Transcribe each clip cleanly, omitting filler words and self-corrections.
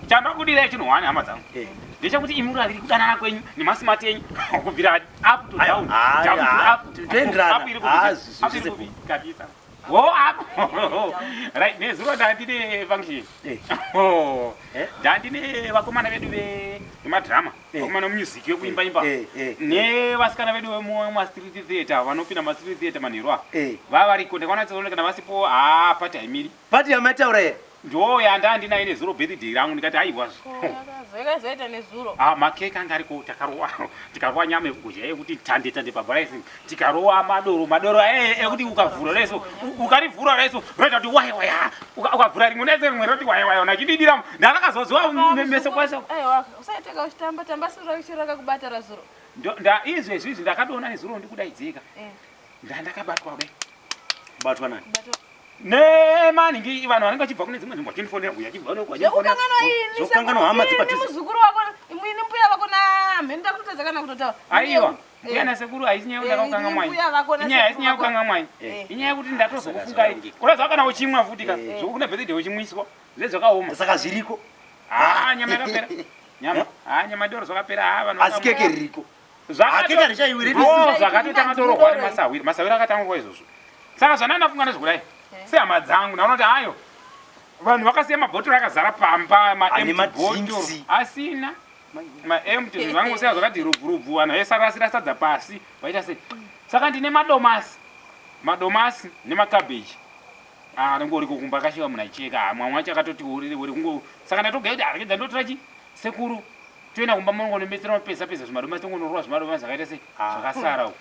chanda kudira chinowana hama dzangu ndechakuti imuri aviri kudanana kwenyu nemasimati enyu kubvira up to down kabisa right nezuro ndandine function ndandine vakomana vedu vemadhirama vakomana music yekuimba imba nevasikana vedu vemastreet theatre vanopinda mastreet theatre manherwa vavariko ndakaona kana vasipo pati haimiri pati yamataura here ndo yandandinaye nezuro birthday rangu ndikati haiwa zoita nezuro makeke anga ariko tikarowa nyama yekudya yekuti tande pabaraisi tikarowa madoro ekuti ukavhura reso ukarivhura reso roita kuti waya ukavhura rimwe nese rimwe roti waya nachididira ndakakazoziwa meso kwese usaiteka uchitamba sura uchiraka kubata razuro izvezvizvi ndakatoona nezuro ndikudaidzika ndandakabatwa kudai kubatwa nani nemaningi vanhu vanenge vachibva kune dzimwe nzvimbo vachinifonera uya achibvaukangana hama dzipatuzi muzukuru wako imwini mbuya vako namhenda kutodza kana kutotaura aiwa mbuya nasekuru haisi nyaya yekudakakanga mwai inyaya haisi nyaya yekukanga mwai inyaya yekuti ndatozokufungai kuradza kana uchimwa futi ka zvokune birthday uchimwiswa zvezvakaoma saka zviriko nyama yakapera nyama doro zvakapera vanhu asi keke ririko zvakatotanga tororwa nemasawiri akatangwa izvozvo saka zvanandafunga nezvokudai sehama dzangu naona kuti hayo vanhu vakasiya mabhotoro akazara pamba maembotoro asina maempty zvangosiya zvakati rubhurubhu vanhu vaisarasira sadza pasi vaita sei saka ndine madomasi nemakabheji ringoriko kumba akashiva munhu aicheka mwamwe wacho akatoti uri saka ndatogai kuti arekedza ndotora chi sekuru toenda kumba mongonobetsera mapesa zvimadomasi tongonorova zvimadomasi zvakaita sei zvakasara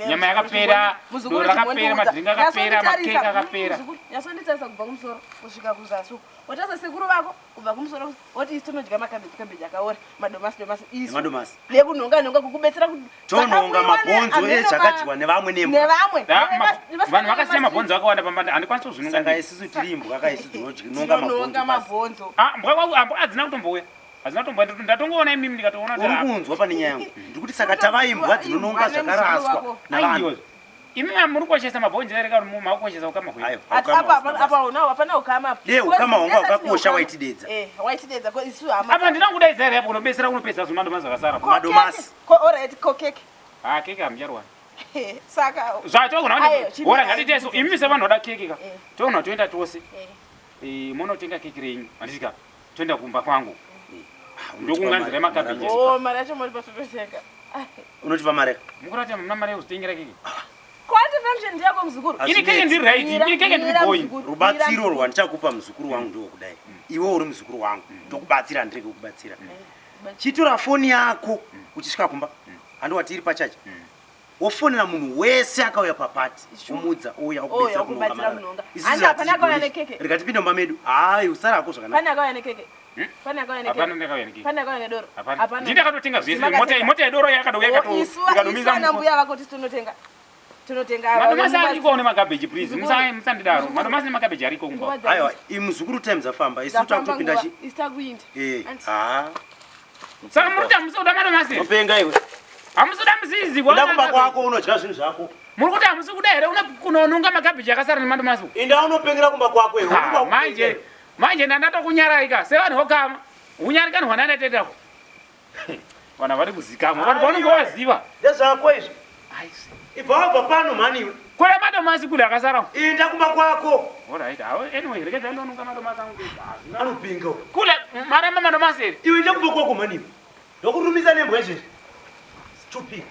nyama yakapera doro rakapera madhiringi akapera makeke akapera nyasonditarisa kubva kumusoro kusvika kuzasi uko watasa sekuru vako kubva kumusoro woti isi tonodya makabheji akaora madomasi madomasi nekunhonga kukubetsera tonhonga mabhonzo ezvakadyiwa nevamwe vanhu vakasiya mabhonzo akawanda pambanda handikwanisa kuzvinonga saka isusu tirimbwa akaisi tinonga mabhonzo mbwa adzina kutomboya ndatongoona imimi ndikatoona uri kunzwa pane nyaya yangu ndikuti saka tavaimbwa dzinononga zvakaraswa navanhu imi muri kukoshesa mabhonzo ereka makukoshesa ukama hweyo ukama hwanga hwakakosha waitidedza apa ndina kudaidza here yapo kunobetsera kunopedza zvimadomasi zvakasara madomasi keke keke hamucharwani saka zvatogona ora ngatiteso imi sevanhu vada keke ka togona toenda tose monotenga keke renyu handitika toenda kumba kwangu ndokunganzira makabheji mari yacho muri patototenga unotipa mari mukurati muna mari yekuzvitengera keke kwati function ndiyako muzukuru ini keke ndiri right ini keke ndiri boy rubatsiro rwandichakupa muzukuru wangu ndiwo kudai iwe uri muzukuru wangu ndokubatsira ndireke kubatsira chitora foni yako uchisvika kumba handowati iri pachaji wofonera munhu wese akauya papati umudza ouya ukubatsira kunonga rikatipinda mumba medu hayi usarako zvakanaka ndindakatotenga zvese mota yedoro yakadouyaikanombuya vako tisi tonotenga madomasi ariko nemagabheji please musandidaro madomasi nemagabheji ariko kumba aiwa imuzukuru time dzafamba isu takutopindachi saka muri kuti hamusoda madomasi openga iwe hamusoda muzizi ndakumba kwako unodya zvinhu zvako muri kuti hamusi kuda here una kunononga magabheji akasara nemadomasi inda unopengera kumba kwako manje ndandatokunyaraika sevanhu vokama unyarika nhwanandatetako vana vari kuzikamwa vanhu vanonge vaziva ndezvako izvo ibva wabva pano mhaniwe kule madomasi kule akasara inda kumba kwako alright anyway rekedzai ndononga madomasi angu anopinga kule maramba madomasi ere iwe nda kumba kwako mhaniwe ndokurumisa nembwa izvezvi stupid